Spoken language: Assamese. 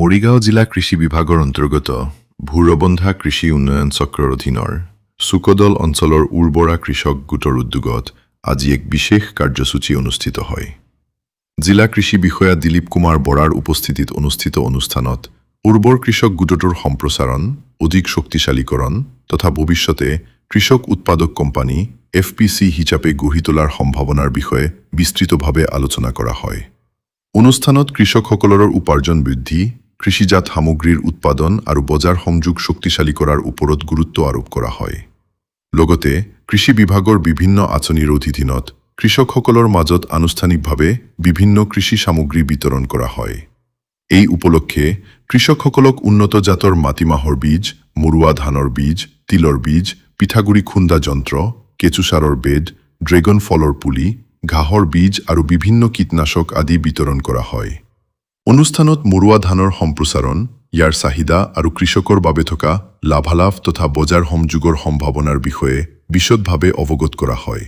মৰিগাঁও জিলা কৃষি বিভাগৰ অন্তৰ্গত ভূৰবন্ধা কৃষি উন্নয়ন চক্ৰৰ অধীনৰ চুকদল অঞ্চলৰ উৰ্বৰা কৃষক গোটৰ উদ্যোগত আজি এক বিশেষ কাৰ্যসূচী অনুষ্ঠিত হয়। জিলা কৃষি বিষয়া দিলীপ কুমাৰ বৰাৰ উপস্থিতিত অনুষ্ঠিত অনুষ্ঠানত উৰ্বৰ কৃষক গোটটোৰ সম্প্ৰসাৰণ, অধিক শক্তিশালীকৰণ তথা ভৱিষ্যতে কৃষক উৎপাদক কোম্পানী FPC হিচাপে গঢ়ি তোলাৰ সম্ভাৱনাৰ বিষয়ে বিস্তৃতভাৱে আলোচনা কৰা হয়। অনুষ্ঠানত কৃষকসকলৰ উপাৰ্জন বৃদ্ধি, কৃষিজাত সামগ্ৰীৰ উৎপাদন আৰু বজাৰ সংযোগ শক্তিশালী কৰাৰ ওপৰত গুৰুত্ব আৰোপ কৰা হয়। লগতে কৃষি বিভাগৰ বিভিন্ন আঁচনিৰ অধীনত কৃষকসকলৰ মাজত আনুষ্ঠানিকভাৱে বিভিন্ন কৃষি সামগ্ৰী বিতৰণ কৰা হয়। এই উপলক্ষে কৃষকসকলক উন্নত জাতৰ মাটিমাহৰ বীজ, মৰুৱা ধানৰ বীজ, তিলৰ বীজ, পিঠাগুৰি খুন্দা যন্ত্ৰ, কেঁচু সাৰৰ বেড, ড্ৰেগন ফলৰ পুলি, ঘাঁহৰ বীজ আৰু বিভিন্ন কীটনাশক আদি বিতৰণ কৰা হয়। অনুষ্ঠানত মৰুৱা ধানৰ সম্প্ৰসাৰণ, ইয়াৰ চাহিদা আৰু কৃষকৰ বাবে থকা লাভালাভ তথা বজাৰ সংযোগৰ সম্ভাৱনাৰ বিষয়ে বিশদভাৱে অৱগত কৰা হয়।